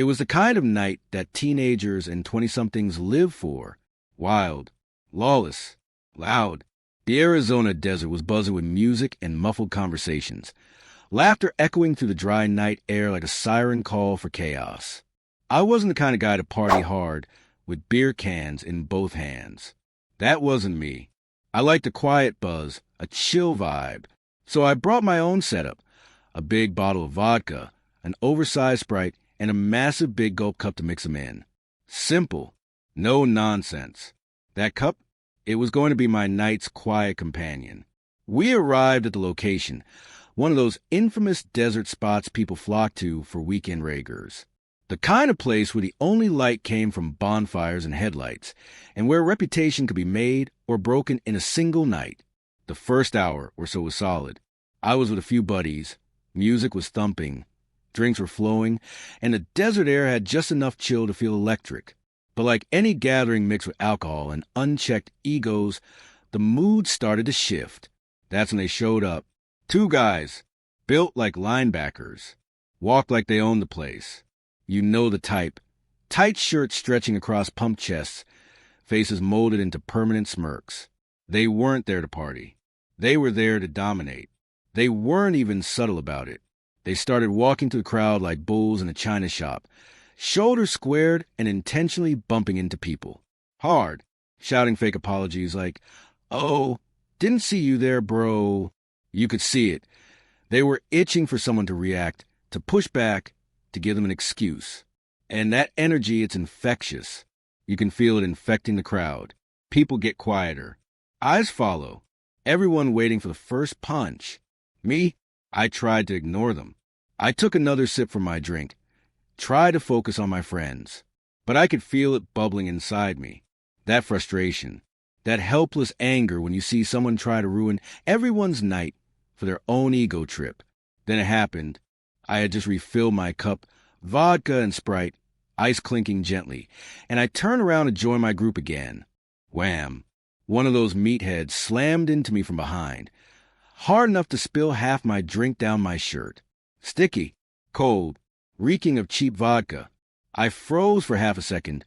It was the kind of night that teenagers and 20-somethings live for. Wild, lawless, loud. The Arizona desert was buzzing with music and muffled conversations, laughter echoing through the dry night air like a siren call for chaos. I wasn't the kind of guy to party hard with beer cans in both hands. That wasn't me. I liked a quiet buzz, a chill vibe. So I brought my own setup, a big bottle of vodka, an oversized Sprite, and a massive big gulp cup to mix them in. Simple. No nonsense. That cup, it was going to be my night's quiet companion. We arrived at the location, one of those infamous desert spots people flock to for weekend raegers. The kind of place where the only light came from bonfires and headlights, and where reputation could be made or broken in a single night. The first hour or so was solid. I was with a few buddies. Music was thumping. Drinks were flowing, and the desert air had just enough chill to feel electric. But like any gathering mixed with alcohol and unchecked egos, the mood started to shift. That's when they showed up. Two guys, built like linebackers, walked like they owned the place. You know the type. Tight shirts stretching across pumped chests, faces molded into permanent smirks. They weren't there to party. They were there to dominate. They weren't even subtle about it. They started walking through the crowd like bulls in a china shop, shoulders squared and intentionally bumping into people. Hard, shouting fake apologies like, "Oh, didn't see you there, bro." You could see it. They were itching for someone to react, to push back, to give them an excuse. And that energy, it's infectious. You can feel it infecting the crowd. People get quieter. Eyes follow. Everyone waiting for the first punch. Me, I tried to ignore them. I took another sip from my drink, tried to focus on my friends. But I could feel it bubbling inside me. That frustration. That helpless anger when you see someone try to ruin everyone's night for their own ego trip. Then it happened. I had just refilled my cup, vodka and Sprite, ice clinking gently, and I turned around to join my group again. Wham! One of those meatheads slammed into me from behind, hard enough to spill half my drink down my shirt. Sticky, cold, reeking of cheap vodka. I froze for half a second,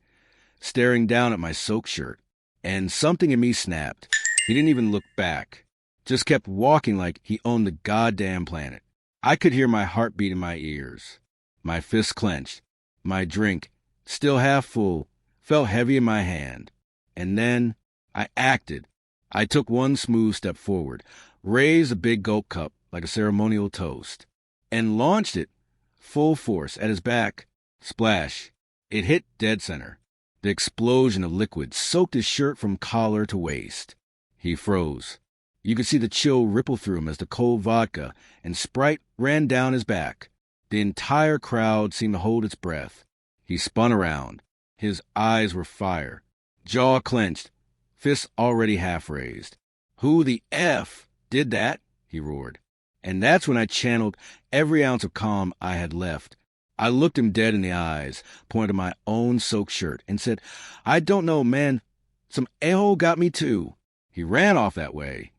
staring down at my soaked shirt, and something in me snapped. He didn't even look back, just kept walking like he owned the goddamn planet. I could hear my heartbeat in my ears. My fists clenched. My drink, still half full, felt heavy in my hand. And then I acted. I took one smooth step forward, raised a big gulp cup like a ceremonial toast, and launched it full force at his back. Splash. It hit dead center. The explosion of liquid soaked his shirt from collar to waist. He froze. You could see the chill ripple through him as the cold vodka and Sprite ran down his back. The entire crowd seemed to hold its breath. He spun around. His eyes were fire. Jaw clenched. Fists already half raised. "Who the F did that?" he roared. And that's when I channeled every ounce of calm I had left. I looked him dead in the eyes, pointed to my own soaked shirt, and said, "I don't know, man. Some a-hole got me too. He ran off that way."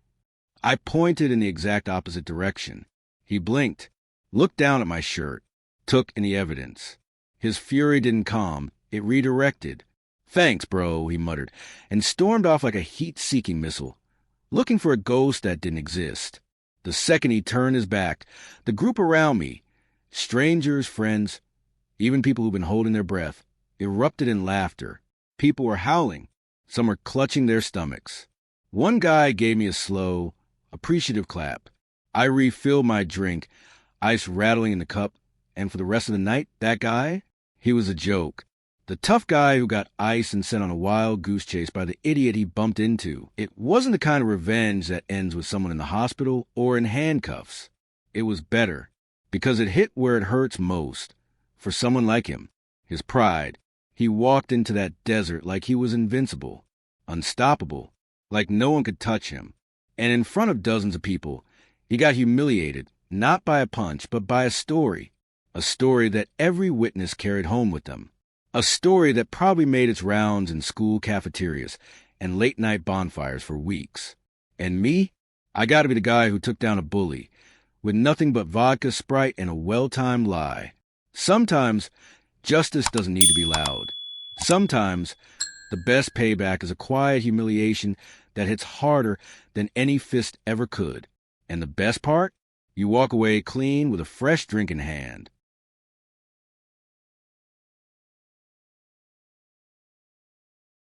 I pointed in the exact opposite direction. He blinked, looked down at my shirt, took in the evidence. His fury didn't calm. It redirected. "Thanks, bro," he muttered, and stormed off like a heat-seeking missile, looking for a ghost that didn't exist. The second he turned his back, the group around me, strangers, friends, even people who'd been holding their breath, erupted in laughter. People were howling. Some were clutching their stomachs. One guy gave me a slow, appreciative clap. I refilled my drink, ice rattling in the cup, and for the rest of the night, that guy, he was a joke. The tough guy who got ice and sent on a wild goose chase by the idiot he bumped into. It wasn't the kind of revenge that ends with someone in the hospital or in handcuffs. It was better, because it hit where it hurts most. For someone like him, his pride, he walked into that desert like he was invincible, unstoppable, like no one could touch him. And in front of dozens of people, he got humiliated, not by a punch, but by a story that every witness carried home with them. A story that probably made its rounds in school cafeterias and late-night bonfires for weeks. And me? I got to be the guy who took down a bully, with nothing but vodka, Sprite, and a well-timed lie. Sometimes Justice doesn't need to be loud. Sometimes, the best payback is a quiet humiliation that hits harder than any fist ever could. And the best part? You walk away clean with a fresh drink in hand.